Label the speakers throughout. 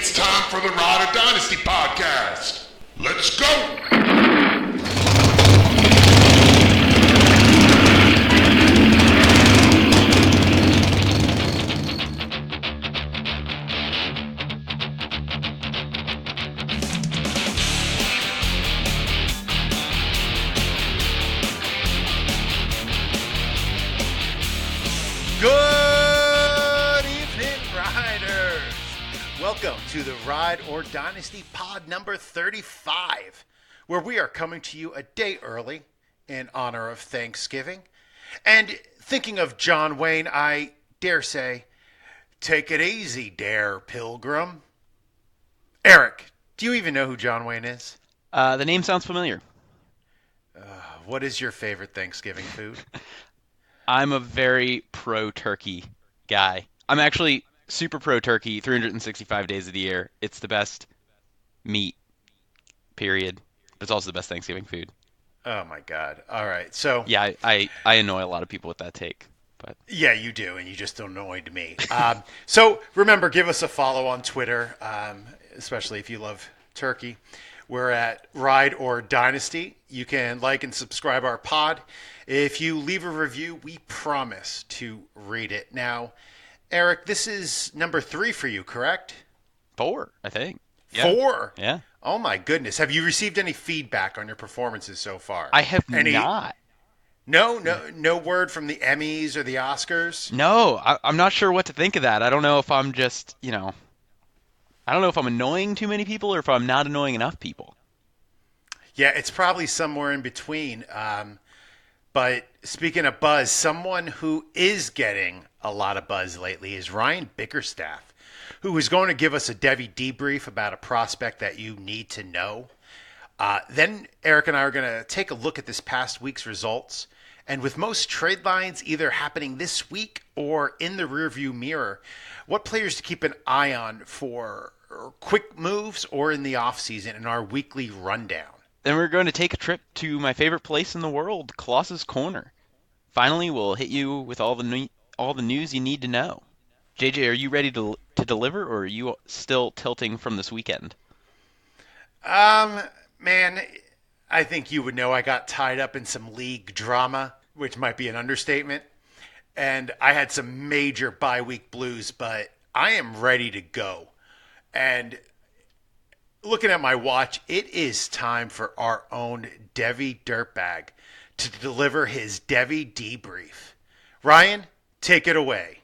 Speaker 1: It's time for the Ride or Dynasty podcast. Let's go!
Speaker 2: Good evening, Riders! Welcome to the Ride or Dynasty pod number 35, where we are coming to you a day early in honor of Thanksgiving. And thinking of John Wayne, I dare say, take it easy, dare pilgrim. Eric, do you even know who John Wayne is?
Speaker 3: The name sounds familiar.
Speaker 2: What is your favorite Thanksgiving food?
Speaker 3: I'm a very pro-turkey guy. I'm actually super pro-turkey 365 days of the year. It's the best meat, period. It's also the best Thanksgiving food.
Speaker 2: Oh, my God. All right. So
Speaker 3: Yeah, I annoy a lot of people with that take. But
Speaker 2: yeah, you do, and you just annoyed me. So remember, give us a follow on Twitter, especially if you love turkey. We're at Ride or Dynasty. You can like and subscribe our pod. If you leave a review, we promise to read it. Now, Eric, this is number 3 for you, correct?
Speaker 3: 4, I think.
Speaker 2: Yeah. 4?
Speaker 3: Yeah.
Speaker 2: Oh, my goodness. Have you received any feedback on your performances so far?
Speaker 3: I have not.
Speaker 2: No word from the Emmys or the Oscars?
Speaker 3: No, I'm not sure what to think of that. I don't know if I'm just, I don't know if I'm annoying too many people or if I'm not annoying enough people.
Speaker 2: Yeah, it's probably somewhere in between. But speaking of buzz, someone who is getting a lot of buzz lately is Ryan Bickerstaff, who is going to give us a Devy debrief about a prospect that you need to know. Then Eric and I are going to take a look at this past week's results. And with most trade lines either happening this week or in the rearview mirror, what players to keep an eye on for quick moves or in the offseason in our weekly rundown.
Speaker 3: Then we're going to take a trip to my favorite place in the world, Klos's Korner. Finally, we'll hit you with all the news you need to know. JJ, are you ready to deliver, or are you still tilting from this weekend?
Speaker 2: Man, I think you would know I got tied up in some league drama, which might be an understatement. And I had some major bye-week blues, but I am ready to go. And looking at my watch, it is time for our own Devy Dirtbag to deliver his Devy debrief. Ryan, take it away.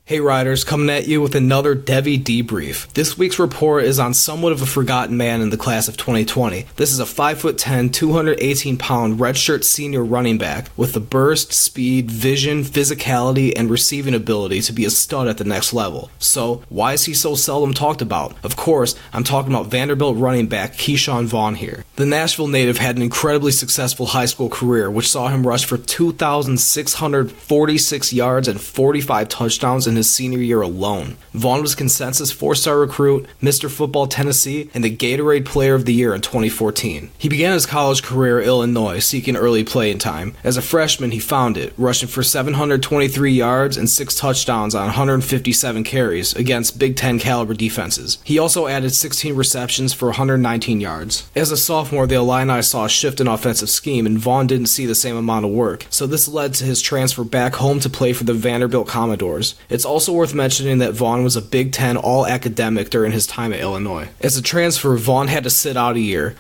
Speaker 4: Hey Riders, coming at you with another Devy debrief. This week's report is on somewhat of a forgotten man in the class of 2020. This is a 5'10", 218-pound redshirt senior running back with the burst, speed, vision, physicality, and receiving ability to be a stud at the next level. So, why is he so seldom talked about? Of course, I'm talking about Vanderbilt running back Vaughn here. The Nashville native had an incredibly successful high school career, which saw him rush for 2,646 yards and 45 touchdowns in his senior year alone. Vaughn was consensus 4-star recruit, Mr. Football Tennessee, and the Gatorade Player of the Year in 2014. He began his college career at Illinois, seeking early playing time. As a freshman, he found it, rushing for 723 yards and 6 touchdowns on 157 carries against Big Ten caliber defenses. He also added 16 receptions for 119 yards. As a sophomore, the Illini saw a shift in offensive scheme, and Vaughn didn't see the same amount of work, so this led to his transfer back home to play for the Vanderbilt Commodores. It's also worth mentioning that Vaughn was a Big Ten All-Academic during his time at Illinois. As a transfer, Vaughn had to sit out a year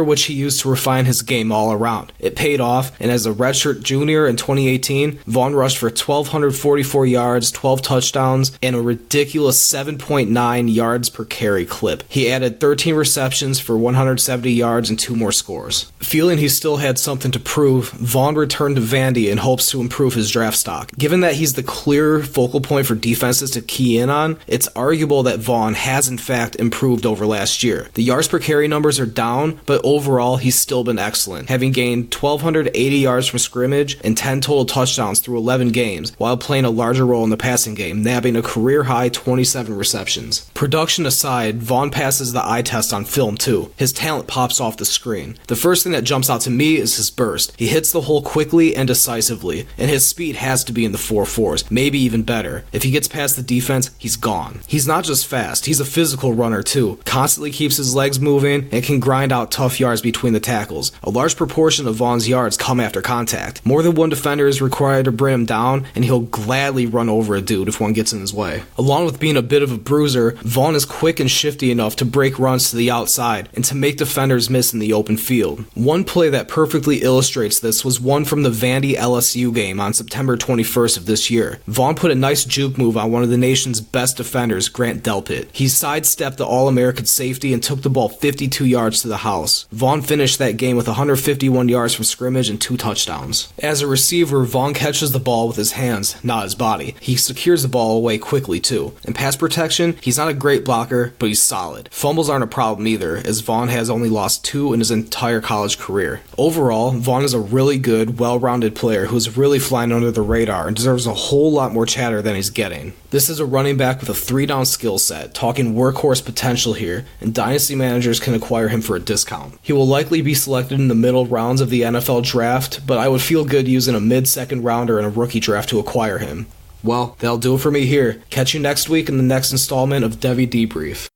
Speaker 4: which he used to refine his game all around. It paid off, and as a redshirt junior in 2018, Vaughn rushed for 1,244 yards, 12 touchdowns, and a ridiculous 7.9 yards per carry clip. He added 13 receptions for 170 yards and 2 more scores. Feeling he still had something to prove, Vaughn returned to Vandy in hopes to improve his draft stock. Given that he's the clear focal point for defenses to key in on, it's arguable that Vaughn has in fact improved over last year. The yards per carry numbers are down, but overall he's still been excellent, having gained 1,280 yards from scrimmage and 10 total touchdowns through 11 games, while playing a larger role in the passing game, nabbing a career-high 27 receptions. Production aside, Vaughn passes the eye test on film too. His talent pops off the screen. The first thing that jumps out to me is his burst. He hits the hole quickly and decisively, and his speed has to be in the 4.4s, maybe even better. If he gets past the defense, he's gone. He's not just fast, he's a physical runner too. Constantly keeps his legs moving and can grind out tough yards between the tackles. A large proportion of Vaughn's yards come after contact. More than one defender is required to bring him down, and he'll gladly run over a dude if one gets in his way. Along with being a bit of a bruiser, Vaughn is quick and shifty enough to break runs to the outside and to make defenders miss in the open field. One play that perfectly illustrates this was one from the Vandy LSU game on September 21st of this year. Vaughn put a nice juke move on one of the nation's best defenders, Grant Delpit. He sidestepped the All-American safety and took the ball 52 yards to the house. Vaughn finished that game with 151 yards from scrimmage and 2 touchdowns. As a receiver, Vaughn catches the ball with his hands, not his body. He secures the ball away quickly too. In pass protection, he's not a great blocker, but he's solid. Fumbles aren't a problem either, as Vaughn has only lost 2 in his entire college career. Overall, Vaughn is a really good, well-rounded player who's really flying under the radar and deserves a whole lot more chatter than he's getting. This is a running back with a 3-down skill set, talking workhorse potential here, and Dynasty managers can acquire him for a discount. He will likely be selected in the middle rounds of the NFL draft, but I would feel good using a mid-second rounder in a rookie draft to acquire him. Well, that'll do it for me here. Catch you next week in the next installment of Devy Debrief.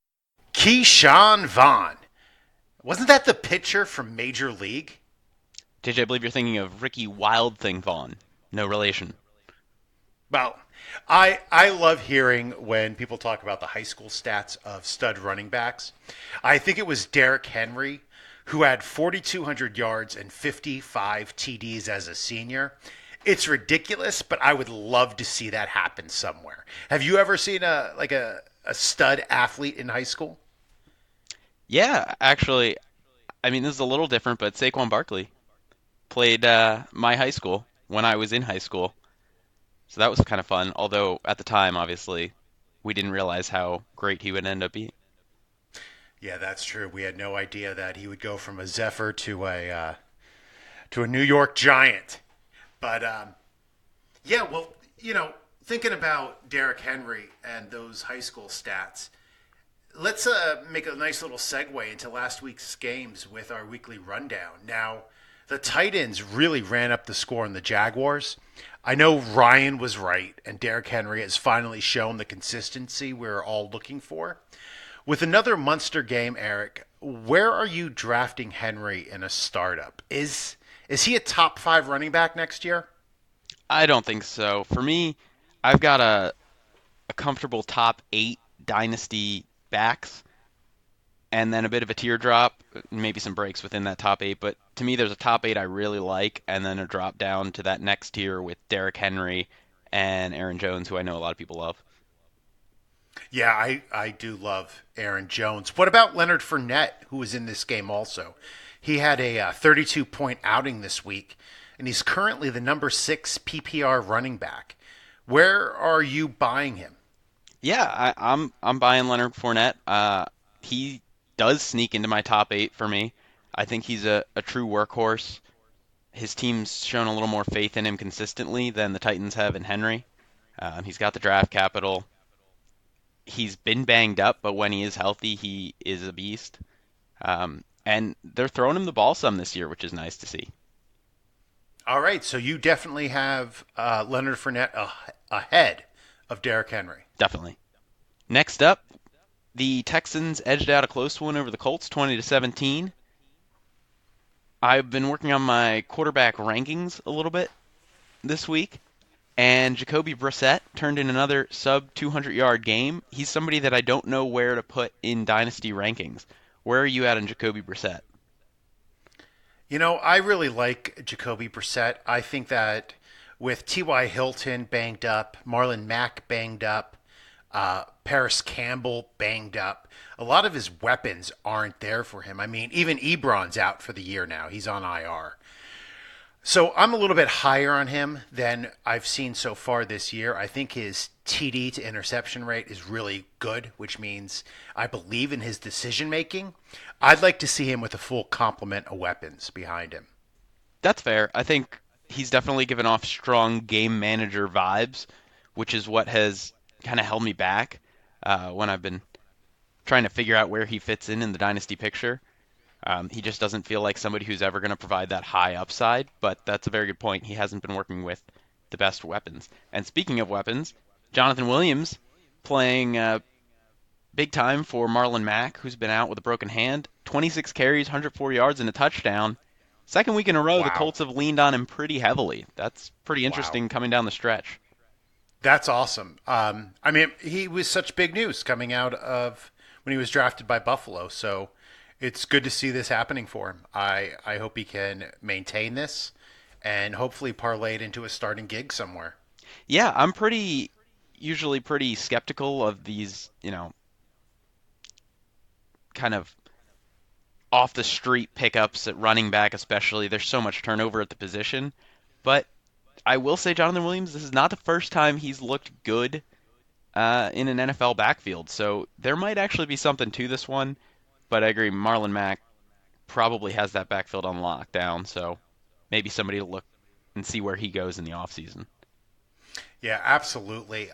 Speaker 2: Keyshawn Vaughn. Wasn't that the pitcher from Major League?
Speaker 3: JJ, I believe you're thinking of Ricky Wild Thing Vaughn. No relation.
Speaker 2: Well, I love hearing when people talk about the high school stats of stud running backs. I think it was Derrick Henry who had 4,200 yards and 55 TDs as a senior. It's ridiculous, but I would love to see that happen somewhere. Have you ever seen a stud athlete in high school?
Speaker 3: Yeah, actually, I mean, this is a little different, but Saquon Barkley played my high school when I was in high school. So that was kind of fun, although at the time, obviously, we didn't realize how great he would end up being.
Speaker 2: Yeah, that's true. We had no idea that he would go from a Zephyr to a New York Giant. But, yeah, well, thinking about Derrick Henry and those high school stats, let's make a nice little segue into last week's games with our weekly rundown. Now, the Titans really ran up the score on the Jaguars. I know Ryan was right, and Derrick Henry has finally shown the consistency we're all looking for. With another monster game, Eric, where are you drafting Henry in a startup? Is he a top 5 running back next year?
Speaker 3: I don't think so. For me, I've got a comfortable top 8 dynasty backs, and then a bit of a teardrop, maybe some breaks within that top 8. But to me, there's a top 8 I really like, and then a drop down to that next tier with Derrick Henry and Aaron Jones, who I know a lot of people love.
Speaker 2: Yeah, I do love Aaron Jones. What about Leonard Fournette, who was in this game also? He had a 32-point outing this week, and he's currently the number 6 PPR running back. Where are you buying him?
Speaker 3: Yeah, I'm buying Leonard Fournette. He does sneak into my top 8 for me. I think he's a true workhorse. His team's shown a little more faith in him consistently than the Titans have in Henry. He's got the draft capital. He's been banged up, but when he is healthy, he is a beast. And they're throwing him the ball some this year, which is nice to see.
Speaker 2: All right, so you definitely have Leonard Fournette ahead of Derrick Henry.
Speaker 3: Definitely. Next up, the Texans edged out a close one over the Colts, 20-17. I've been working on my quarterback rankings a little bit this week, and Jacoby Brissett turned in another sub-200-yard game. He's somebody that I don't know where to put in Dynasty rankings. Where are you at on Jacoby Brissett?
Speaker 2: I really like Jacoby Brissett. I think that with T.Y. Hilton banged up, Marlon Mack banged up, Paris Campbell banged up, a lot of his weapons aren't there for him. I mean, even Ebron's out for the year now. He's on IR. So I'm a little bit higher on him than I've seen so far this year. I think his TD to interception rate is really good, which means I believe in his decision making. I'd like to see him with a full complement of weapons behind him.
Speaker 3: That's fair. I think he's definitely given off strong game manager vibes, which is what has kind of held me back when I've been trying to figure out where he fits in the Dynasty picture. He just doesn't feel like somebody who's ever going to provide that high upside, but that's a very good point. He hasn't been working with the best weapons. And speaking of weapons, Jonathan Williams playing big time for Marlon Mack, who's been out with a broken hand. 26 carries, 104 yards, and a touchdown. Second week in a row, the
Speaker 2: Wow.
Speaker 3: Colts have leaned on him pretty heavily. That's pretty
Speaker 2: Wow.
Speaker 3: interesting coming down the stretch.
Speaker 2: That's awesome. I mean, he was such big news coming out of when he was drafted by Buffalo. So it's good to see this happening for him. I hope he can maintain this and hopefully parlay it into a starting gig somewhere.
Speaker 3: Yeah, I'm usually pretty skeptical of these, kind of off the street pickups at running back, especially. There's so much turnover at the position. But I will say, Jonathan Williams, this is not the first time he's looked good in an NFL backfield. So there might actually be something to this one. But I agree, Marlon Mack probably has that backfield on lockdown. So maybe somebody to look and see where he goes in the offseason.
Speaker 2: Yeah, absolutely.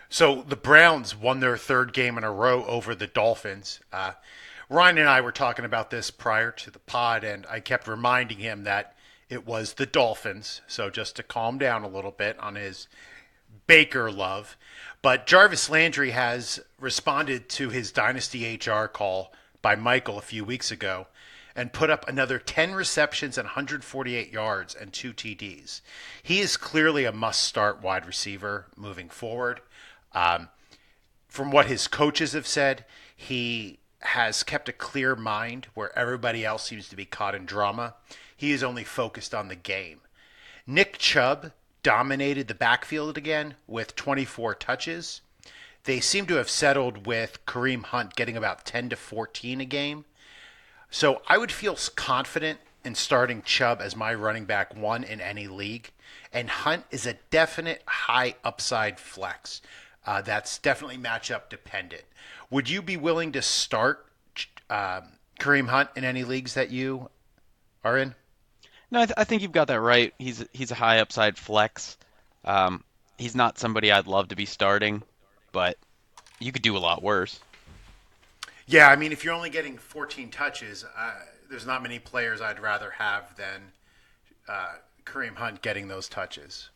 Speaker 2: So the Browns won their third game in a row over the Dolphins. Ryan and I were talking about this prior to the pod, and I kept reminding him that it was the Dolphins. So just to calm down a little bit on his Baker love. But Jarvis Landry has responded to his Dynasty HR call by Michael a few weeks ago and put up another 10 receptions and 148 yards and 2 TDs. He is clearly a must-start wide receiver moving forward. From what his coaches have said, he has kept a clear mind where everybody else seems to be caught in drama. He is only focused on the game. Nick Chubb dominated the backfield again with 24 touches. They seem to have settled with Kareem Hunt getting about 10 to 14 a game. So I would feel confident in starting Chubb as my running back one in any league. And Hunt is a definite high upside flex. That's definitely matchup dependent. Would you be willing to start Kareem Hunt in any leagues that you are in?
Speaker 3: No, I think you've got that right. He's a high upside flex. He's not somebody I'd love to be starting, but you could do a lot worse.
Speaker 2: Yeah, I mean, if you're only getting 14 touches, there's not many players I'd rather have than Kareem Hunt getting those touches.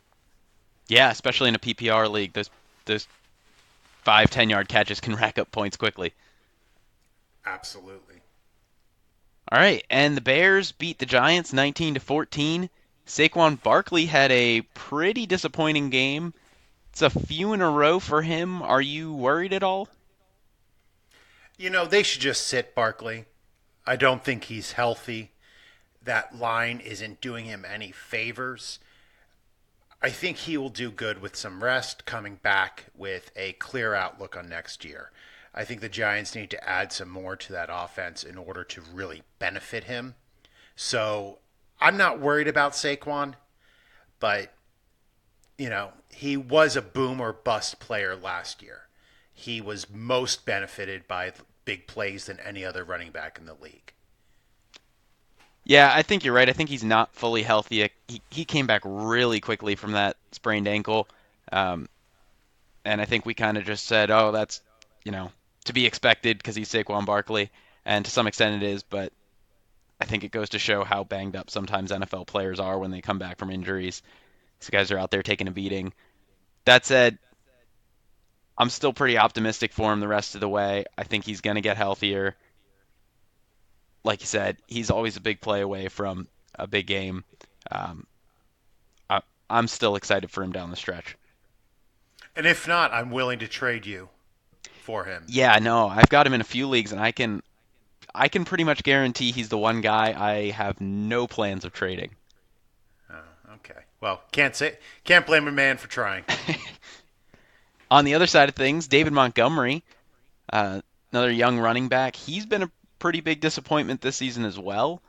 Speaker 3: Yeah, especially in a PPR league, those 5-10 yard catches can rack up points quickly.
Speaker 2: Absolutely.
Speaker 3: All right, and the Bears beat the Giants 19-14. Saquon Barkley had a pretty disappointing game. It's a few in a row for him. Are you worried at all?
Speaker 2: You know, they should just sit Barkley. I don't think he's healthy. That line isn't doing him any favors. I think he will do good with some rest, coming back with a clear outlook on next year. I think the Giants need to add some more to that offense in order to really benefit him. So I'm not worried about Saquon, but, he was a boom or bust player last year. He was most benefited by big plays than any other running back in the league.
Speaker 3: Yeah, I think you're right. I think he's not fully healthy. He came back really quickly from that sprained ankle. And I think we kind of just said, oh, that's, to be expected because he's Saquon Barkley. And to some extent it is, but I think it goes to show how banged up sometimes NFL players are when they come back from injuries. These guys are out there taking a beating. That said, I'm still pretty optimistic for him the rest of the way. I think he's going to get healthier. Like you said, he's always a big play away from a big game. Um, I'm still excited for him down the stretch.
Speaker 2: And if not, I'm willing to trade you for him.
Speaker 3: Yeah, no, I've got him in a few leagues, and I can pretty much guarantee he's the one guy I have no plans of trading.
Speaker 2: Oh, okay. Well, can't blame a man for trying.
Speaker 3: On the other side of things, David Montgomery, another young running back, he's been a pretty big disappointment this season as well,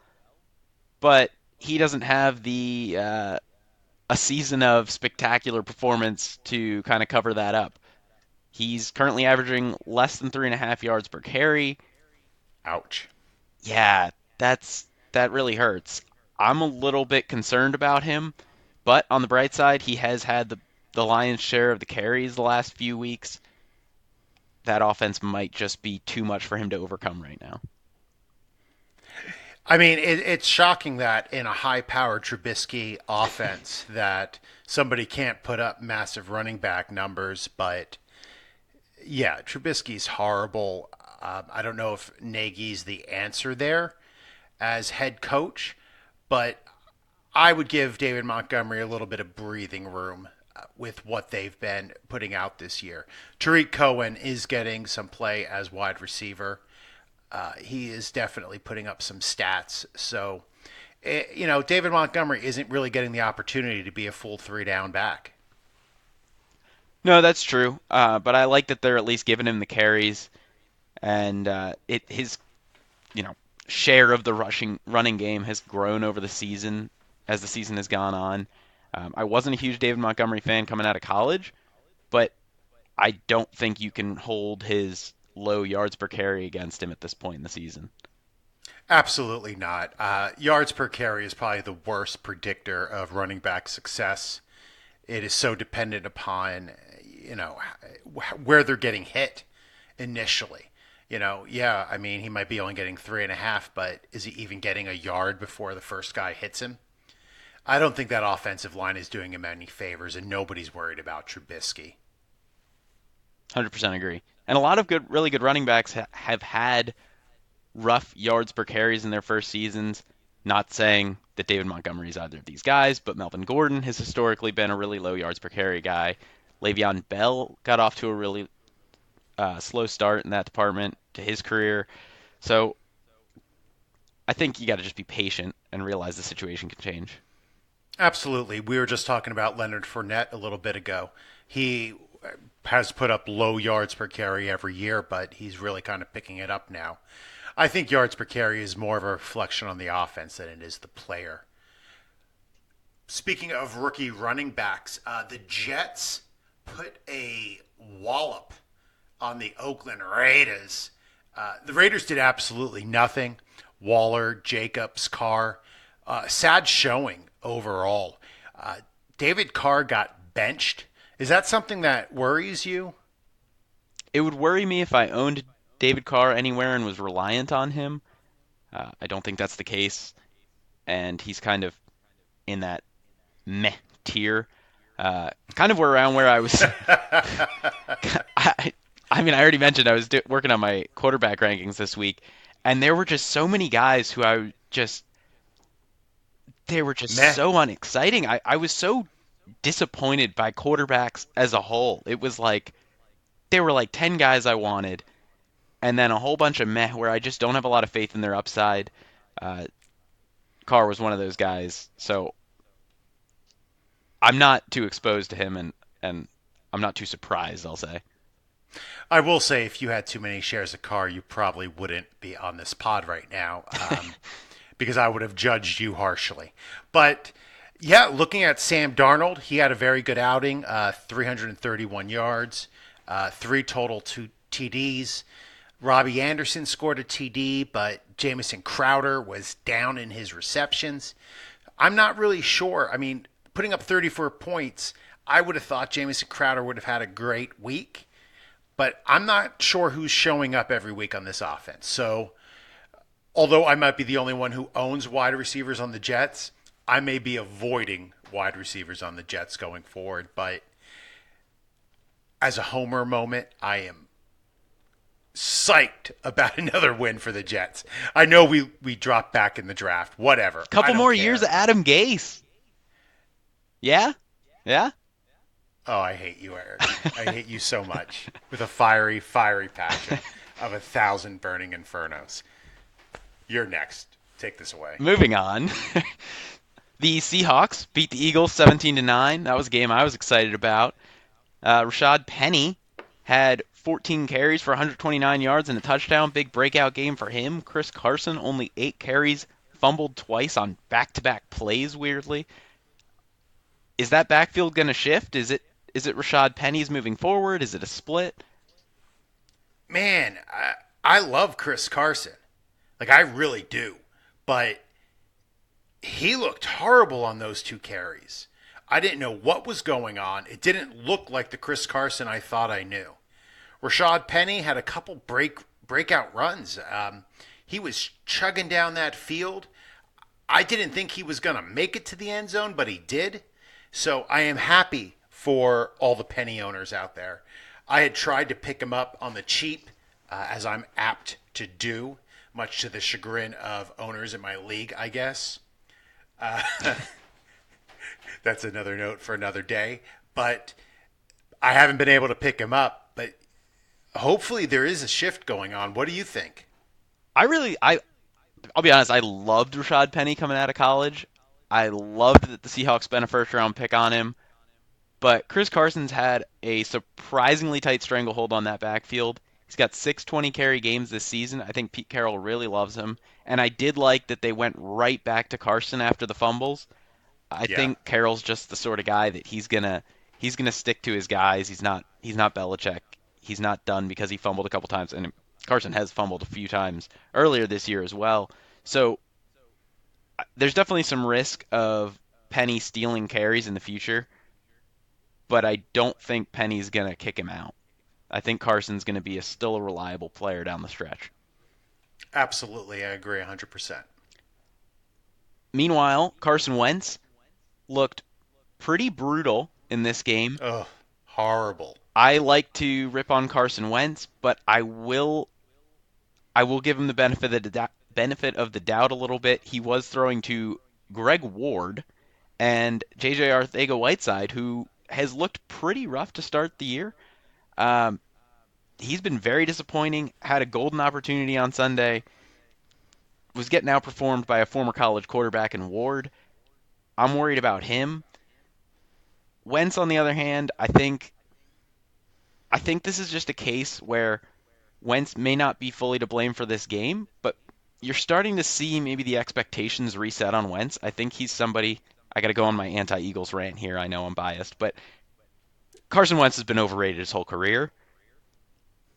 Speaker 3: but he doesn't have the a season of spectacular performance to kind of cover that up. He's currently averaging less than 3.5 yards per carry.
Speaker 2: Ouch.
Speaker 3: Yeah, that really hurts. I'm a little bit concerned about him, but on the bright side, he has had the lion's share of the carries the last few weeks. That offense might just be too much for him to overcome right now.
Speaker 2: I mean, it's shocking that in a high-powered Trubisky offense that somebody can't put up massive running back numbers. But yeah, Trubisky's horrible. I don't know if Nagy's the answer there as head coach, but I would give David Montgomery a little bit of breathing room with what they've been putting out this year. Tariq Cohen is getting some play as wide receiver. He is definitely putting up some stats. So, David Montgomery isn't really getting the opportunity to be a full three down back.
Speaker 3: No, that's true. But I like that they're at least giving him the carries, and his share of the running game has grown over the season as the season has gone on. I wasn't a huge David Montgomery fan coming out of college, but I don't think you can hold his low yards per carry against him at this point in the season.
Speaker 2: Absolutely not. Yards per carry is probably the worst predictor of running back success. It is so dependent upon, where they're getting hit initially. I mean, he might be only getting 3.5, but is he even getting a yard before the first guy hits him? I don't think that offensive line is doing him any favors, and nobody's worried about Trubisky.
Speaker 3: 100% agree. And a lot of really good running backs have had rough yards per carries in their first seasons. Not saying that David Montgomery is either of these guys, but Melvin Gordon has historically been a really low yards per carry guy. Le'Veon Bell got off to a really slow start in that department to his career. So I think you got to just be patient and realize the situation can change.
Speaker 2: Absolutely. We were just talking about Leonard Fournette a little bit ago. He has put up low yards per carry every year, but he's really kind of picking it up now. I think yards per carry is more of a reflection on the offense than it is the player. Speaking of rookie running backs, the Jets put a wallop on the Oakland Raiders. The Raiders did absolutely nothing. Waller, Jacobs, Carr, sad showing overall. David Carr got benched. Is that something that worries you?
Speaker 3: It would worry me if I owned David Carr anywhere and was reliant on him. I don't think that's the case, and he's kind of in that meh tier. Kind of around where I was. I mean, I already mentioned I was working on my quarterback rankings this week, and there were just so many guys who they were just
Speaker 2: Meh.
Speaker 3: so unexciting. I was so disappointed by quarterbacks as a whole. It was like there were like 10 guys I wanted, and then a whole bunch of meh where I just don't have a lot of faith in their upside. Carr was one of those guys, so I'm not too exposed to him, and I'm not too surprised, I'll say.
Speaker 2: I will say if you had too many shares of Carr, you probably wouldn't be on this pod right now because I would have judged you harshly. But yeah, looking at Sam Darnold, he had a very good outing, 331 yards, 3 total 2 TDs. Robbie Anderson scored a TD, but Jamison Crowder was down in his receptions. I'm not really sure. I mean, putting up 34 points, I would have thought Jamison Crowder would have had a great week, but I'm not sure who's showing up every week on this offense. So, although I might be the only one who owns wide receivers on the Jets, I may be avoiding wide receivers on the Jets going forward. But as a homer moment, I am psyched about another win for the Jets. I know we dropped back in the draft. Whatever.
Speaker 3: Couple more
Speaker 2: care.
Speaker 3: years of Adam Gase. Yeah? Yeah?
Speaker 2: Oh, I hate you, Eric. I hate you so much. With a fiery, fiery passion of 1,000 burning infernos. You're next. Take this away.
Speaker 3: Moving on. The Seahawks beat the Eagles 17-9. That was a game I was excited about. Rashad Penny had 14 carries for 129 yards and a touchdown. Big breakout game for him. Chris Carson, only 8 carries, fumbled twice on back-to-back plays, weirdly. Is that backfield going to shift? Is it Rashad Penny's moving forward? Is it a split?
Speaker 2: Man, I love Chris Carson. Like, I really do. But he looked horrible on those 2 carries. I didn't know what was going on. It didn't look like the Chris Carson I thought I knew. Rashad Penny had a couple breakout runs. He was chugging down that field. I didn't think he was going to make it to the end zone, but he did. So I am happy for all the Penny owners out there. I had tried to pick him up on the cheap, as I'm apt to do, much to the chagrin of owners in my league, I guess. That's another note for another day. But I haven't been able to pick him up. But hopefully there is a shift going on. What do you think?
Speaker 3: I'll be honest, I loved Rashad Penny coming out of college. I loved that the Seahawks spent a first round pick on him. But Chris Carson's had a surprisingly tight stranglehold on that backfield. He's got 6 20 carry games this season. I think Pete Carroll really loves him. And I did like that they went right back to Carson after the fumbles. I think Carroll's just the sort of guy that he's gonna stick to his guys. He's not Belichick. He's not done because he fumbled a couple times, and Carson has fumbled a few times earlier this year as well. So there's definitely some risk of Penny stealing carries in the future, but I don't think Penny's gonna kick him out. I think Carson's gonna be still a reliable player down the stretch.
Speaker 2: Absolutely, I agree 100%.
Speaker 3: Meanwhile, Carson Wentz looked pretty brutal in this game.
Speaker 2: Oh, horrible.
Speaker 3: I like to rip on Carson Wentz, but I will give him the benefit of the doubt a little bit. He was throwing to Greg Ward and JJ Arcega-Whiteside, who has looked pretty rough to start the year. He's been very disappointing, had a golden opportunity on Sunday, was getting outperformed by a former college quarterback in Ward. I'm worried about him. Wentz, on the other hand, I think this is just a case where Wentz may not be fully to blame for this game, but you're starting to see maybe the expectations reset on Wentz. I think he's somebody. I got to go on my anti-Eagles rant here. I know I'm biased, but Carson Wentz has been overrated his whole career.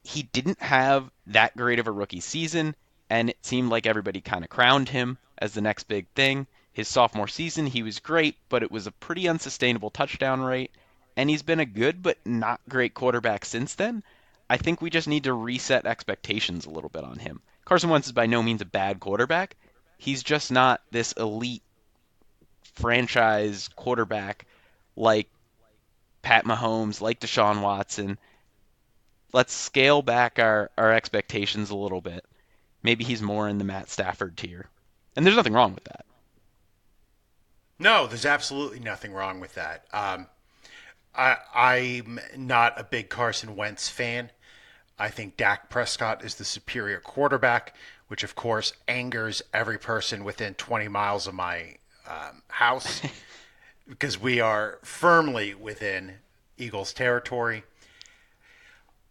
Speaker 3: He didn't have that great of a rookie season, and it seemed like everybody kind of crowned him as the next big thing. His sophomore season, he was great, but it was a pretty unsustainable touchdown rate, and he's been a good but not great quarterback since then. I think we just need to reset expectations a little bit on him. Carson Wentz is by no means a bad quarterback. He's just not this elite franchise quarterback like Pat Mahomes, like Deshaun Watson. Let's scale back our expectations a little bit. Maybe he's more in the Matt Stafford tier. And there's nothing wrong with that.
Speaker 2: No, there's absolutely nothing wrong with that. I'm not a big Carson Wentz fan. I think Dak Prescott is the superior quarterback, which of course angers every person within 20 miles of my house because we are firmly within Eagles territory.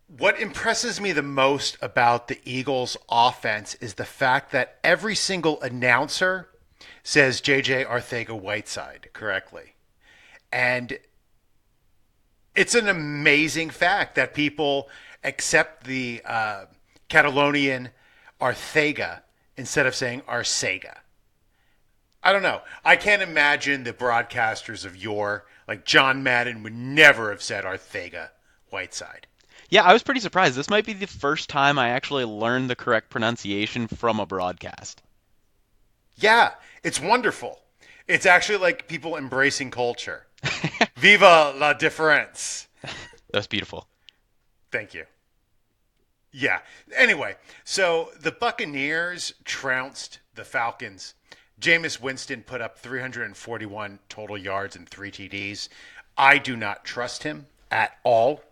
Speaker 2: What impresses me the most about the Eagles offense is the fact that every single announcer says JJ Arcega-Whiteside correctly. And it's an amazing fact that people accept the Catalonian Arcega instead of saying Arcega. I don't know. I can't imagine the broadcasters of yore, like John Madden, would never have said Arcega-Whiteside.
Speaker 3: Yeah, I was pretty surprised. This might be the first time I actually learned the correct pronunciation from a broadcast.
Speaker 2: Yeah, it's wonderful. It's actually like people embracing culture. Viva la difference.
Speaker 3: That's beautiful.
Speaker 2: Thank you. Yeah. Anyway, so the Buccaneers trounced the Falcons. Jameis Winston put up 341 total yards and 3 TDs. I do not trust him at all.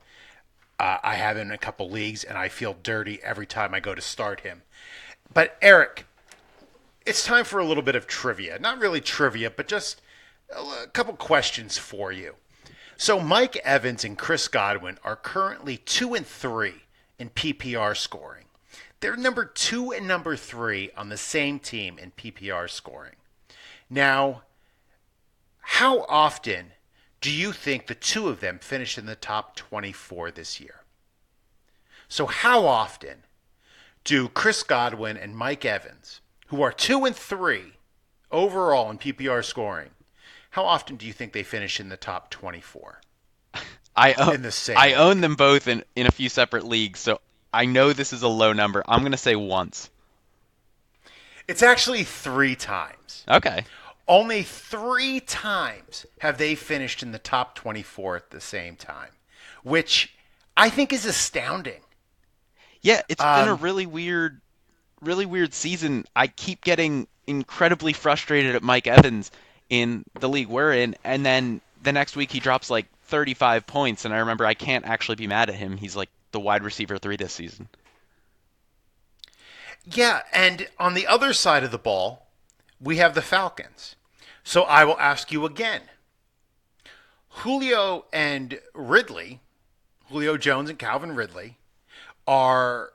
Speaker 2: I have him in a couple leagues, and I feel dirty every time I go to start him. But, Eric, it's time for a little bit of trivia. Not really trivia, but just a couple questions for you. So Mike Evans and Chris Godwin are currently 2 and 3 in PPR scoring. They're number 2 and number 3 on the same team in PPR scoring. Now, how often do you think the two of them finish in the top 24 this year? So how often do Chris Godwin and Mike Evans, who are 2 and 3 overall in PPR scoring, how often do you think they finish in the top 24?
Speaker 3: I own them both in a few separate leagues, so I know this is a low number. I'm going to say once.
Speaker 2: It's actually 3 times.
Speaker 3: Okay.
Speaker 2: Only 3 times have they finished in the top 24 at the same time, which I think is astounding.
Speaker 3: Yeah, it's been a really weird season. I keep getting incredibly frustrated at Mike Evans in the league we're in, and then the next week he drops like 35 points, and I remember I can't actually be mad at him. He's like the wide receiver 3 this season.
Speaker 2: Yeah, and on the other side of the ball, we have the Falcons. So I will ask you again. Julio Jones and Calvin Ridley, are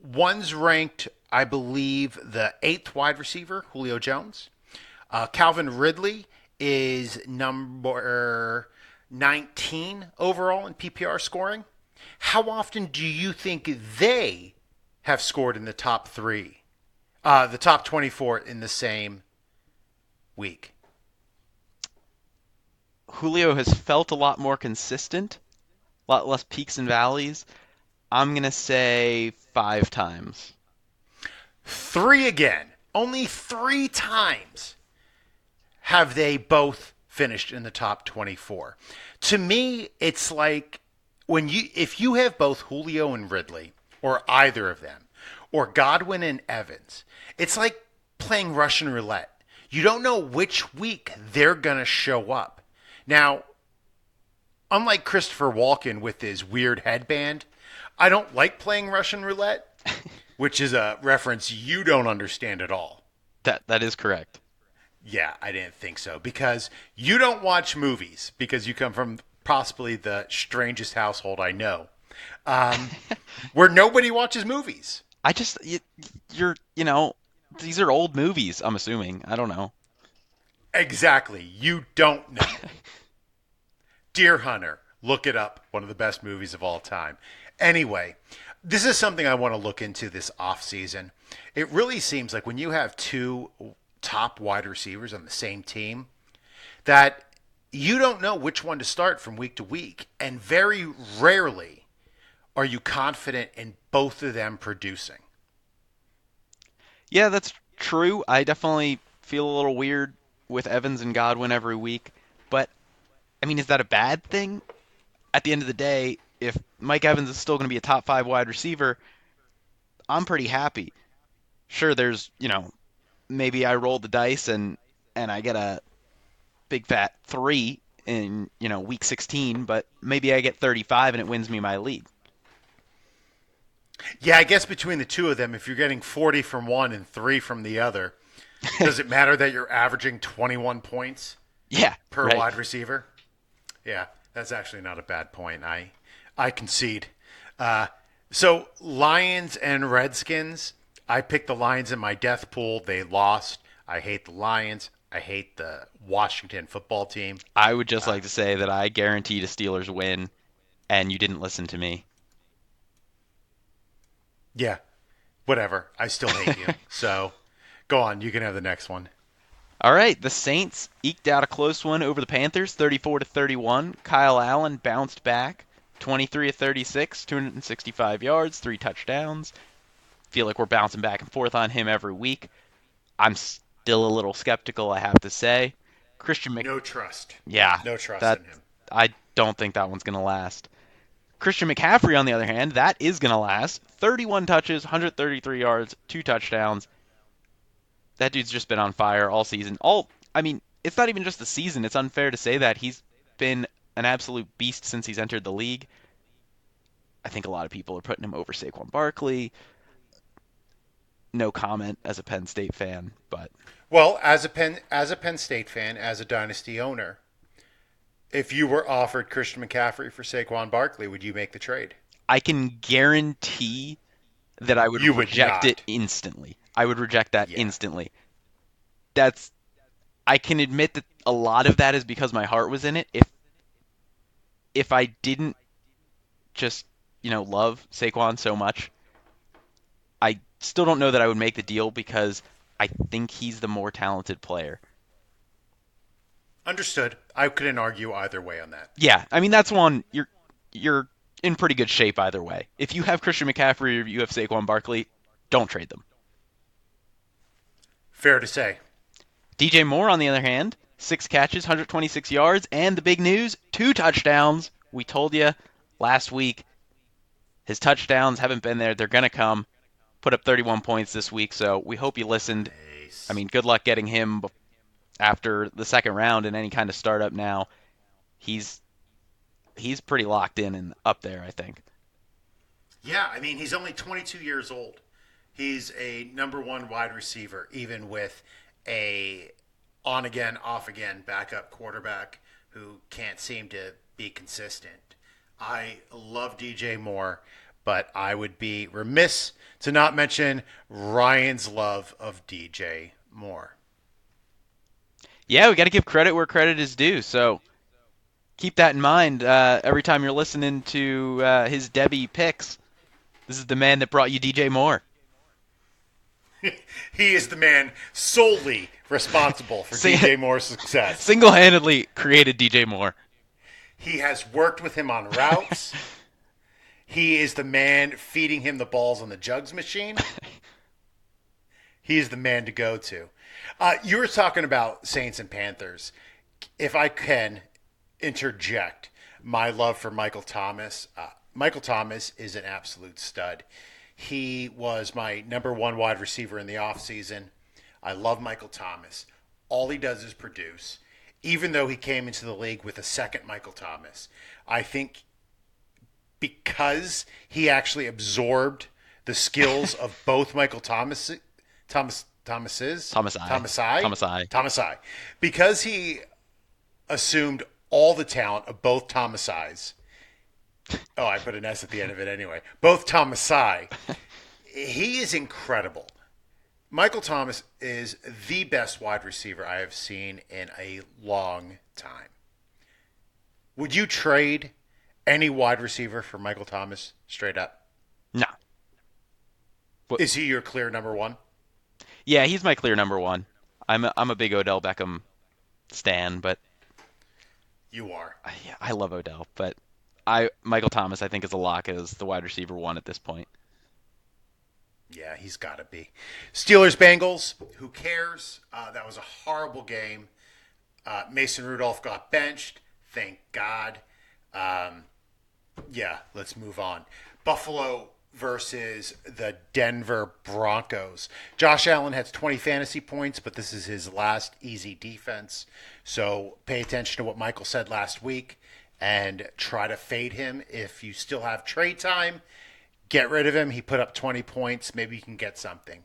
Speaker 2: one's ranked, I believe, the 8th wide receiver, Julio Jones. Calvin Ridley is number 19 overall in PPR scoring. How often do you think they have scored in the top 24 in the same week?
Speaker 3: Julio has felt a lot more consistent, a lot less peaks and valleys. I'm going to say 5 times.
Speaker 2: 3 again. Only 3 times have they both finished in the top 24. To me, it's like if you have both Julio and Ridley, or either of them, or Godwin and Evans, it's like playing Russian roulette. You don't know which week they're going to show up. Now, unlike Christopher Walken with his weird headband, I don't like playing Russian roulette, which is a reference you don't understand at all.
Speaker 3: That is correct.
Speaker 2: Yeah, I didn't think so. Because you don't watch movies, because you come from possibly the strangest household I know, where nobody watches movies.
Speaker 3: These are old movies, I'm assuming. I don't know.
Speaker 2: Exactly. You don't know. Deer Hunter. Look it up. One of the best movies of all time. Anyway, this is something I want to look into this offseason. It really seems like when you have 2 top wide receivers on the same team, that you don't know which one to start from week to week. And very rarely are you confident in both of them producing.
Speaker 3: Yeah, that's true. I definitely feel a little weird with Evans and Godwin every week. But, I mean, is that a bad thing? At the end of the day, if Mike Evans is still going to be a top 5 wide receiver, I'm pretty happy. Sure, there's, maybe I roll the dice and I get a big fat 3 in, week 16, but maybe I get 35 and it wins me my league.
Speaker 2: Yeah, I guess between the two of them, if you're getting 40 from one and 3 from the other, does it matter that you're averaging 21 points per
Speaker 3: right.
Speaker 2: wide receiver? Yeah, that's actually not a bad point. I concede. So Lions and Redskins, I picked the Lions in my death pool. They lost. I hate the Lions. I hate the Washington football team.
Speaker 3: I would just like to say that I guaranteed a Steelers win, and you didn't listen to me.
Speaker 2: Yeah, whatever. I still hate you. So go on. You can have the next one.
Speaker 3: All right, the Saints eked out a close one over the Panthers, 34-31. Kyle Allen bounced back, 23-36, 265 yards, 3 touchdowns. Feel like we're bouncing back and forth on him every week. I'm still a little skeptical, I have to say.
Speaker 2: No trust.
Speaker 3: Yeah.
Speaker 2: No trust in him.
Speaker 3: I don't think that one's going to last. Christian McCaffrey, on the other hand, that is going to last. 31 touches, 133 yards, 2 touchdowns. That dude's just been on fire all season. It's not even just the season. It's unfair to say that. He's been an absolute beast since he's entered the league. I think a lot of people are putting him over Saquon Barkley. No comment as a Penn State fan, but
Speaker 2: well, as a Penn State fan, as a Dynasty owner, if you were offered Christian McCaffrey for Saquon Barkley, would you make the trade?
Speaker 3: I can guarantee that I would reject it instantly. I would reject that instantly. I can admit that a lot of that is because my heart was in it. If I didn't just, love Saquon so much, I still don't know that I would make the deal because I think he's the more talented player.
Speaker 2: Understood. I couldn't argue either way on that.
Speaker 3: Yeah, that's one you're in pretty good shape either way. If you have Christian McCaffrey or you have Saquon Barkley, don't trade them.
Speaker 2: Fair to say.
Speaker 3: DJ Moore, on the other hand, 6 catches, 126 yards, and the big news, 2 touchdowns. We told you last week his touchdowns haven't been there. They're going to come. Put up 31 points this week, so we hope you listened.
Speaker 2: Nice.
Speaker 3: I mean, good luck getting him after the second round in any kind of startup now. He's pretty locked in and up there, I think.
Speaker 2: Yeah, I mean, he's only 22 years old. He's a number one wide receiver, even with a on-again, off-again backup quarterback who can't seem to be consistent. I love DJ Moore, but I would be remiss to not mention Ryan's love of DJ Moore.
Speaker 3: Yeah, we got to give credit where credit is due, so keep that in mind every time you're listening to his Devy picks. This is the man that brought you DJ Moore.
Speaker 2: He is the man solely responsible for DJ Moore's success.
Speaker 3: Single-handedly created DJ Moore.
Speaker 2: He has worked with him on routes. He is the man feeding him the balls on the jugs machine. He is the man to go to. You were talking about Saints and Panthers. If I can interject my love for Michael Thomas. Michael Thomas is an absolute stud. He was my number one wide receiver in the offseason. I love Michael Thomas. All he does is produce. Even though he came into the league with a second Michael Thomas, I think because he actually absorbed the skills of both Michael Thomasai. Because he assumed all the talent of both Thomasais. Oh, I put an S at the end of it anyway. Both Thomasai. He is incredible. Michael Thomas is the best wide receiver I have seen in a long time. Would you trade any wide receiver for Michael Thomas straight up?
Speaker 3: No.
Speaker 2: Is he your clear number one?
Speaker 3: Yeah, he's my clear number one. I'm a big Odell Beckham stan, but
Speaker 2: You are.
Speaker 3: yeah, I love Odell, but Michael Thomas I think is a lock as the wide receiver one at this point.
Speaker 2: Yeah, he's got to be. Steelers-Bengals, who cares? That was a horrible game. Mason Rudolph got benched. Thank God. Yeah, let's move on. Buffalo versus the Denver Broncos. Josh Allen has 20 fantasy points, but this is his last easy defense. So pay attention to what Michael said last week and try to fade him. If you still have trade time, get rid of him. He put up 20 points. Maybe you can get something.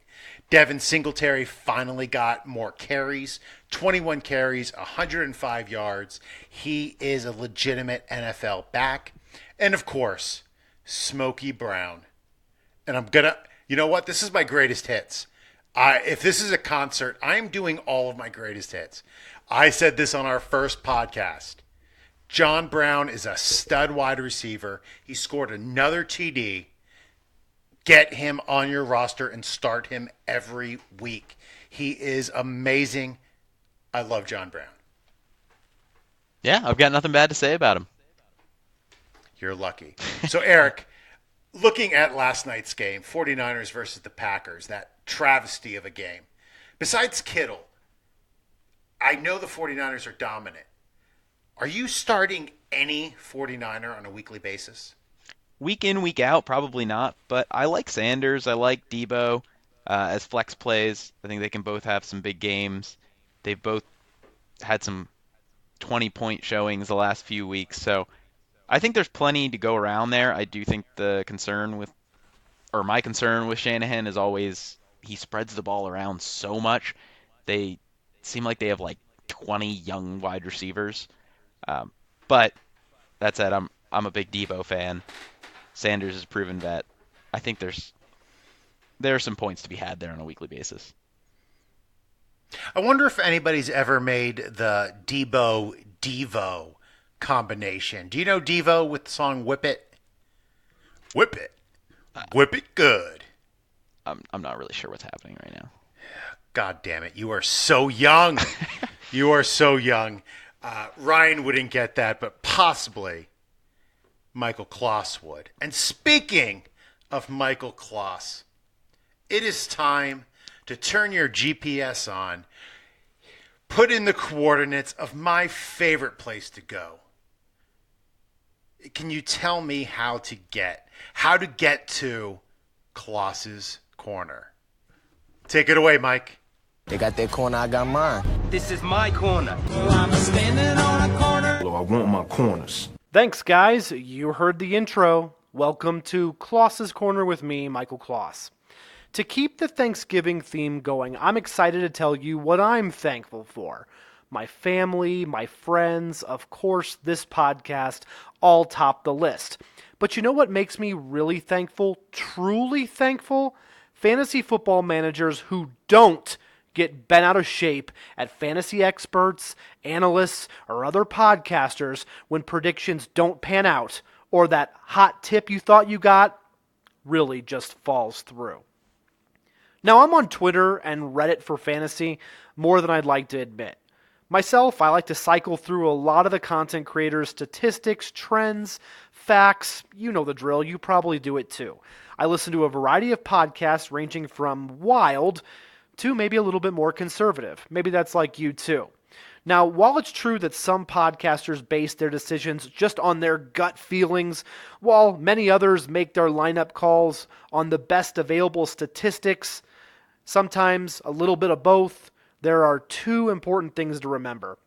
Speaker 2: Devin Singletary finally got more carries. 21 carries, 105 yards. He is a legitimate NFL back. And, of course, Smokey Brown. And I'm going to, you know what? This is my greatest hits. If this is a concert, I'm doing all of my greatest hits. I said this on our first podcast. John Brown is a stud wide receiver. He scored another TD. Get him on your roster and start him every week. He is amazing. I love John Brown.
Speaker 3: Yeah, I've got nothing bad to say about him.
Speaker 2: You're lucky. So, Eric, looking at last night's game, 49ers versus the Packers, that travesty of a game. Besides Kittle, I know the 49ers are dominant. Are you starting any 49er on a weekly basis?
Speaker 3: Week in, week out, probably not. But I like Sanders. I like Debo as flex plays. I think they can both have some big games. They've both had some 20-point showings the last few weeks. So I think there's plenty to go around there. I do think my concern with Shanahan is always he spreads the ball around so much. They seem like they have like 20 young wide receivers. But that said, I'm a big Debo fan. Sanders has proven that I think there are some points to be had there on a weekly basis.
Speaker 2: I wonder if anybody's ever made the Debo-Devo combination. Do you know Devo with the song Whip It? Whip it. Whip it good.
Speaker 3: I'm not really sure what's happening right now.
Speaker 2: God damn it. You are so young. You are so young. Ryan wouldn't get that, but possibly Michael Klos would. And speaking of Michael Klos, it is time to turn your GPS on, put in the coordinates of my favorite place to go. Can you tell me how to get to Klos's Corner? Take it away, Mike.
Speaker 5: They got their corner, I got mine.
Speaker 6: This is my corner.
Speaker 7: Well, I'm standing on a corner.
Speaker 8: I want my corners.
Speaker 9: Thanks, guys. You heard the intro. Welcome to Klos's Corner with me, Michael Klos. To keep the Thanksgiving theme going, I'm excited to tell you what I'm thankful for. My family, my friends, of course, this podcast, all top the list. But you know what makes me really thankful, truly thankful? Fantasy football managers who don't get bent out of shape at fantasy experts, analysts, or other podcasters when predictions don't pan out, or that hot tip you thought you got really just falls through. Now, I'm on Twitter and Reddit for fantasy more than I'd like to admit. Myself, I like to cycle through a lot of the content creators' statistics, trends, facts. You know the drill. You probably do it too. I listen to a variety of podcasts ranging from wild to maybe a little bit more conservative. Maybe that's like you too. Now, while it's true that some podcasters base their decisions just on their gut feelings, while many others make their lineup calls on the best available statistics, sometimes a little bit of both, there are two important things to remember.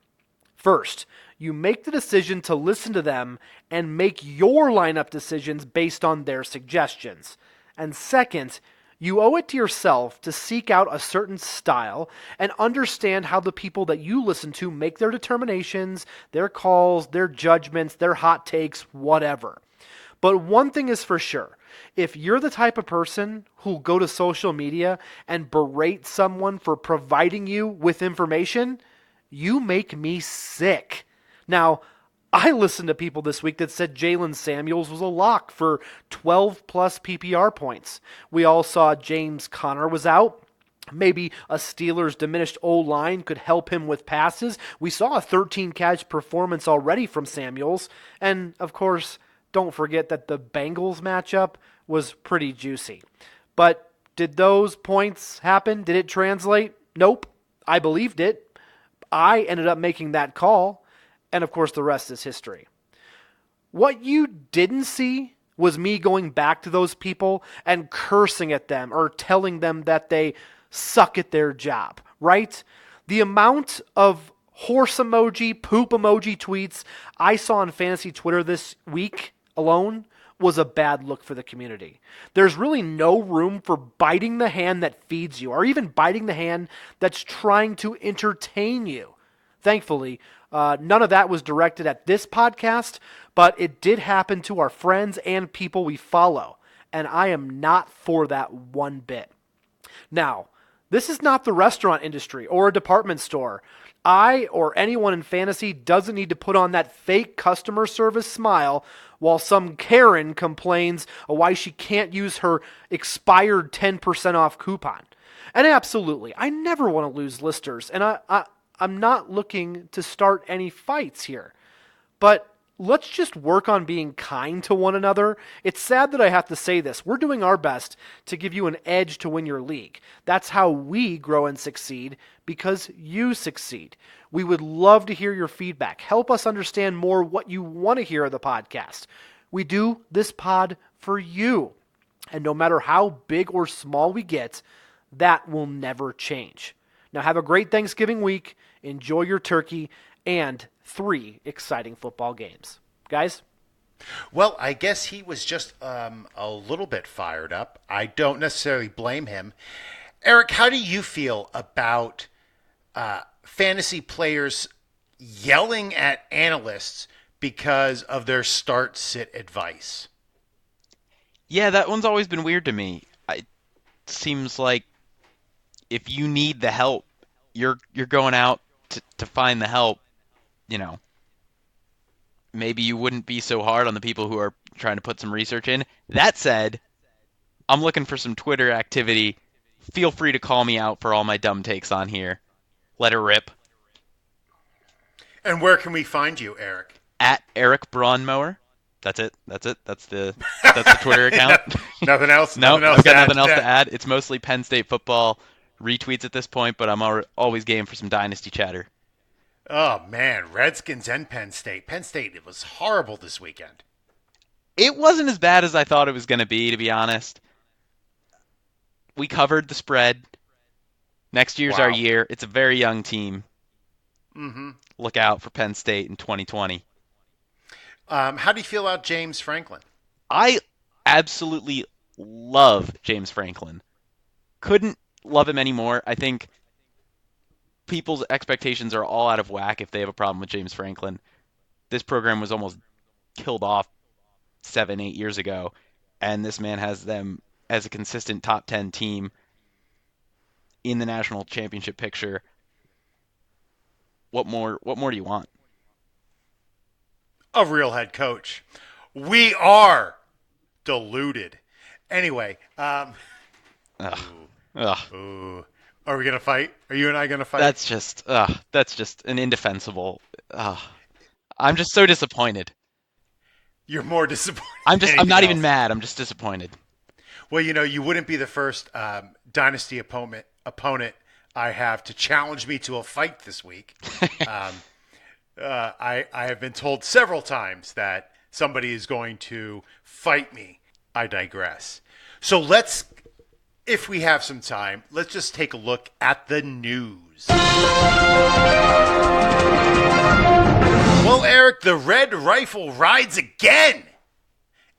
Speaker 9: First, you make the decision to listen to them and make your lineup decisions based on their suggestions. And second, you owe it to yourself to seek out a certain style and understand how the people that you listen to make their determinations, their calls, their judgments, their hot takes, whatever. But one thing is for sure. If you're the type of person who'll go to social media and berate someone for providing you with information, you make me sick. Now, I listened to people this week that said Jalen Samuels was a lock for 12-plus PPR points. We all saw James Conner was out. Maybe a Steelers' diminished O-line could help him with passes. We saw a 13-catch performance already from Samuels. And, of course, don't forget that the Bengals matchup was pretty juicy. But did those points happen? Did it translate? Nope. I believed it. I ended up making that call. And of course, the rest is history. What you didn't see was me going back to those people and cursing at them or telling them that they suck at their job, right? The amount of horse emoji, poop emoji tweets I saw on fantasy Twitter this week alone was a bad look for the community. There's really no room for biting the hand that feeds you or even biting the hand that's trying to entertain you. Thankfully, none of that was directed at this podcast, but it did happen to our friends and people we follow, and I am not for that one bit. Now, this is not the restaurant industry or a department store. I or anyone in fantasy doesn't need to put on that fake customer service smile while some Karen complains why she can't use her expired 10% off coupon. And absolutely, I never want to lose listers, and I'm not looking to start any fights here. But let's just work on being kind to one another. It's sad that I have to say this. We're doing our best to give you an edge to win your league. That's how we grow and succeed, because you succeed. We would love to hear your feedback. Help us understand more what you want to hear of the podcast. We do this pod for you. And no matter how big or small we get, that will never change. Now have a great Thanksgiving week. Enjoy your turkey and 3 exciting football games. Guys?
Speaker 2: Well, I guess he was just a little bit fired up. I don't necessarily blame him. Eric, how do you feel about fantasy players yelling at analysts because of their start-sit advice?
Speaker 3: Yeah, that one's always been weird to me. It seems like if you need the help, you're going out to find the help. You know, maybe you wouldn't be so hard on the people who are trying to put some research in. That said, I'm looking for some Twitter activity. Feel free to call me out for all my dumb takes on here. Let her rip.
Speaker 2: And where can we find you, Eric?
Speaker 3: At Eric Braunmower. That's it. That's the Twitter account.
Speaker 2: Nothing else?
Speaker 3: No,
Speaker 2: Nothing else
Speaker 3: I've got
Speaker 2: to
Speaker 3: nothing
Speaker 2: add
Speaker 3: else
Speaker 2: to
Speaker 3: to
Speaker 2: that?
Speaker 3: add. It's mostly Penn State football, retweets at this point, but I'm always game for some Dynasty chatter.
Speaker 2: Oh, man. Redskins and Penn State. Penn State, it was horrible this weekend.
Speaker 3: It wasn't as bad as I thought it was going to be honest. We covered the spread. Next year's our year. It's a very young team.
Speaker 2: Mm-hmm.
Speaker 3: Look out for Penn State in 2020.
Speaker 2: How do you feel about James Franklin?
Speaker 3: I absolutely love James Franklin. Couldn't love him anymore. I think people's expectations are all out of whack if they have a problem with James Franklin. This program was almost killed off 7-8 years ago, and this man has them as a consistent top 10 team in the national championship picture. What more do you want?
Speaker 2: A real head coach. We are deluded. Anyway,
Speaker 3: Ugh.
Speaker 2: ooh. Are we going to fight? Are you and I going to fight?
Speaker 3: That's just an indefensible. I'm just so disappointed.
Speaker 2: You're more disappointed.
Speaker 3: I'm not even mad. I'm just disappointed.
Speaker 2: Well, you wouldn't be the first Dynasty opponent I have to challenge me to a fight this week. I have been told several times that somebody is going to fight me. I digress. So if we have some time, let's just take a look at the news. Well, Eric, the Red Rifle rides again.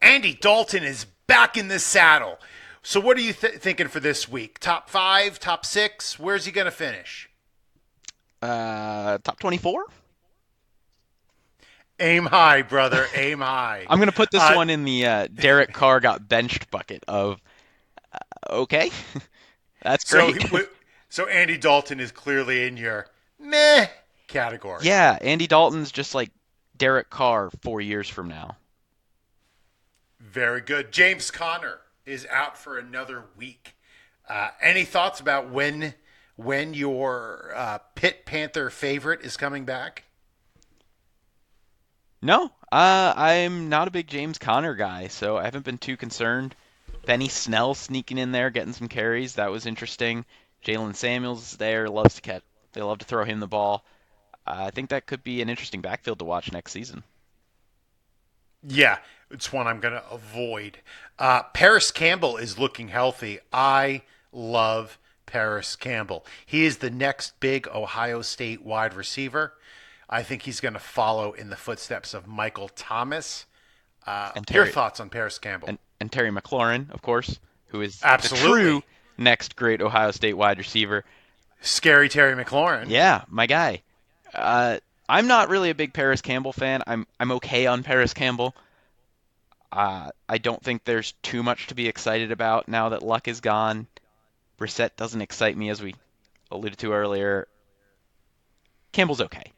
Speaker 2: Andy Dalton is back in the saddle. So what are you thinking for this week? Top 5, top 6? Where's he going to finish?
Speaker 3: Top 24?
Speaker 2: Aim high, brother. Aim high.
Speaker 3: I'm going to put this one in the Derek Carr got benched bucket of, okay, that's great.
Speaker 2: So Andy Dalton is clearly in your meh category.
Speaker 3: Yeah, Andy Dalton's just like Derek Carr 4 years from now.
Speaker 2: Very good. James Conner is out for another week. Any thoughts about when your Pitt Panther favorite is coming back?
Speaker 3: No, I'm not a big James Conner guy, so I haven't been too concerned. Benny Snell sneaking in there, getting some carries. That was interesting. Jalen Samuels is there, loves to catch. They love to throw him the ball. I think that could be an interesting backfield to watch next season.
Speaker 2: Yeah, it's one I'm going to avoid. Paris Campbell is looking healthy. I love Paris Campbell. He is the next big Ohio State wide receiver. I think he's going to follow in the footsteps of Michael Thomas. Your thoughts on Paris Campbell?
Speaker 3: And Terry McLaurin, of course, who is
Speaker 2: Absolutely.
Speaker 3: the true next great Ohio State wide receiver.
Speaker 2: Scary Terry McLaurin.
Speaker 3: Yeah, my guy. I'm not really a big Paris Campbell fan. I'm okay on Paris Campbell. I don't think there's too much to be excited about now that Luck is gone. Brissett doesn't excite me, as we alluded to earlier. Campbell's okay.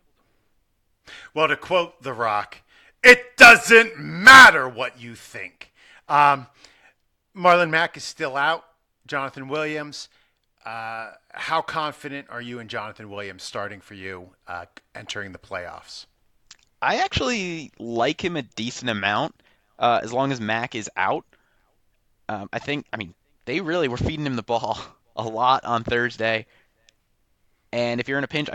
Speaker 2: Well, to quote The Rock, it doesn't matter what you think. Marlon Mack is still out. Jonathan Williams. How confident are you in Jonathan Williams starting for you entering the playoffs?
Speaker 3: I actually like him a decent amount as long as Mack is out. They really were feeding him the ball a lot on Thursday. And if you're in a pinch,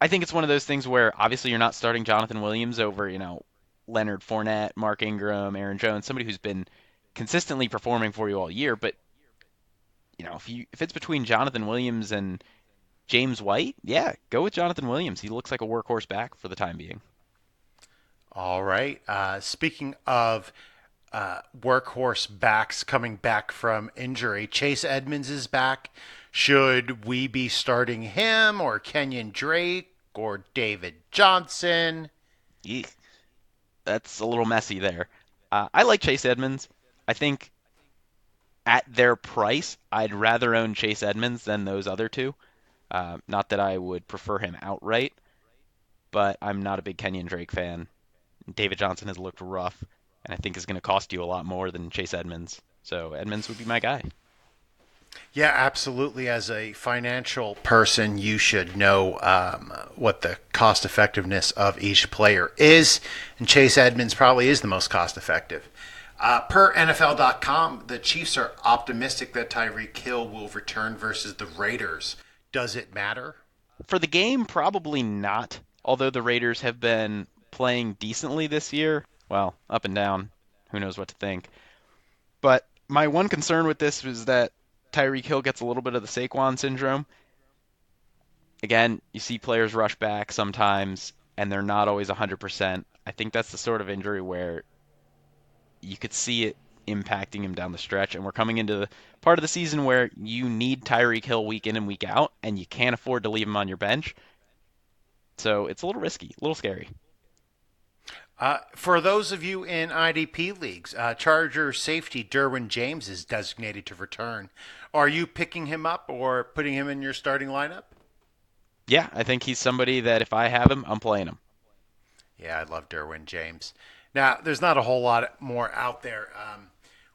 Speaker 3: I think it's one of those things where obviously you're not starting Jonathan Williams over, Leonard Fournette, Mark Ingram, Aaron Jones, somebody who's been consistently performing for you all year. But, if it's between Jonathan Williams and James White, yeah, go with Jonathan Williams. He looks like a workhorse back for the time being.
Speaker 2: All right. Speaking of workhorse backs coming back from injury, Chase Edmonds is back. Should we be starting him or Kenyon Drake or David Johnson?
Speaker 3: Eek. That's a little messy there. I like Chase Edmonds. I think at their price, I'd rather own Chase Edmonds than those other two. Not that I would prefer him outright, but I'm not a big Kenyon Drake fan. David Johnson has looked rough, and I think is going to cost you a lot more than Chase Edmonds. So Edmonds would be my guy.
Speaker 2: Yeah, absolutely. As a financial person, you should know what the cost effectiveness of each player is, and Chase Edmonds probably is the most cost effective. Per NFL.com, the Chiefs are optimistic that Tyreek Hill will return versus the Raiders. Does it matter?
Speaker 3: For the game, probably not. Although the Raiders have been playing decently this year. Well, up and down. Who knows what to think. But my one concern with this was that Tyreek Hill gets a little bit of the Saquon syndrome. Again, you see players rush back sometimes, and they're not always 100%. I think that's the sort of injury where you could see it impacting him down the stretch, and we're coming into the part of the season where you need Tyreek Hill week in and week out, and you can't afford to leave him on your bench. So it's a little risky, a little scary.
Speaker 2: For those of you in IDP leagues, Charger safety Derwin James is designated to return. Are you picking him up or putting him in your starting lineup?
Speaker 3: Yeah, I think he's somebody that if I have him, I'm playing him.
Speaker 2: Yeah, I love Derwin James. Now, there's not a whole lot more out there.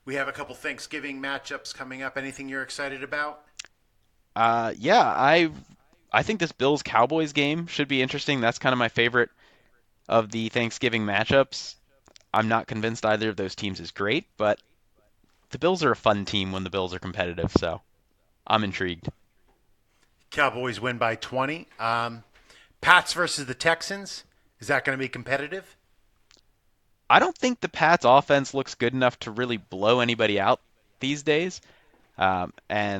Speaker 2: We have a couple Thanksgiving matchups coming up. Anything you're excited about?
Speaker 3: Yeah, I think this Bills-Cowboys game should be interesting. That's kind of my favorite of the Thanksgiving matchups. I'm not convinced either of those teams is great, but the Bills are a fun team when the Bills are competitive, so I'm intrigued.
Speaker 2: Cowboys win by 20. Pats versus the Texans. Is that going to be competitive?
Speaker 3: I don't think the Pats offense looks good enough to really blow anybody out these days. And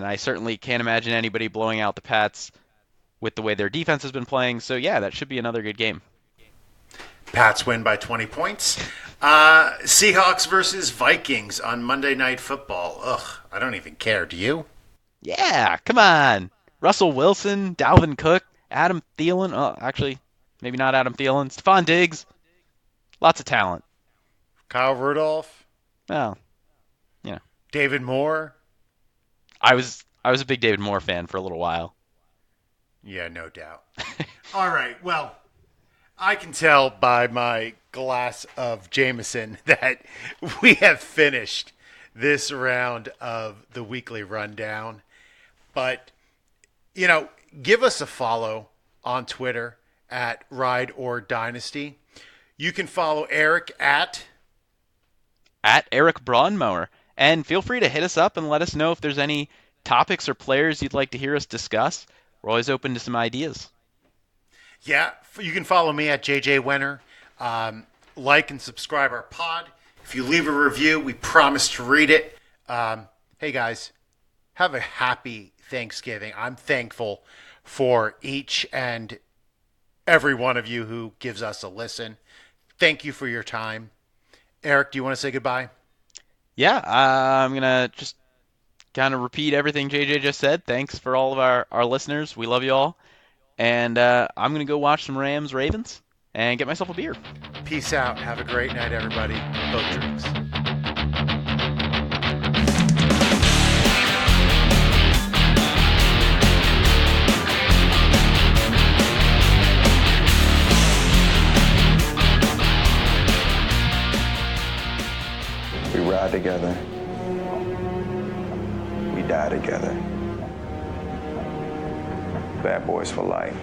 Speaker 3: I certainly can't imagine anybody blowing out the Pats with the way their defense has been playing. So, yeah, that should be another good game.
Speaker 2: Pats win by 20 points. Seahawks versus Vikings on Monday Night Football. Ugh, I don't even care. Do you?
Speaker 3: Yeah, come on. Russell Wilson, Dalvin Cook, Adam Thielen. Oh, actually, maybe not Adam Thielen. Stephon Diggs. Lots of talent.
Speaker 2: Kyle Rudolph.
Speaker 3: Well, you know.
Speaker 2: David Moore.
Speaker 3: I was a big David Moore fan for a little while.
Speaker 2: Yeah, no doubt. All right, well, I can tell by my glass of Jameson that we have finished this round of the weekly rundown. But, you know, give us a follow on Twitter at Ride or Dynasty. You can follow Eric at
Speaker 3: Eric Braunmower. And feel free to hit us up and let us know if there's any topics or players you'd like to hear us discuss. We're always open to some ideas.
Speaker 2: Yeah, you can follow me at JJ Wenner. Like and subscribe our pod. If you leave a review, we promise to read it. Hey, guys, have a happy Thanksgiving. I'm thankful for each and every one of you who gives us a listen. Thank you for your time. Eric, do you want to say goodbye?
Speaker 3: Yeah, I'm going to just kind of repeat everything JJ just said. Thanks for all of our listeners. We love you all. And I'm going to go watch some Rams-Ravens and get myself a beer.
Speaker 2: Peace out. Have a great night, everybody. Both drinks.
Speaker 6: We ride together. We die together. Bad boys for life.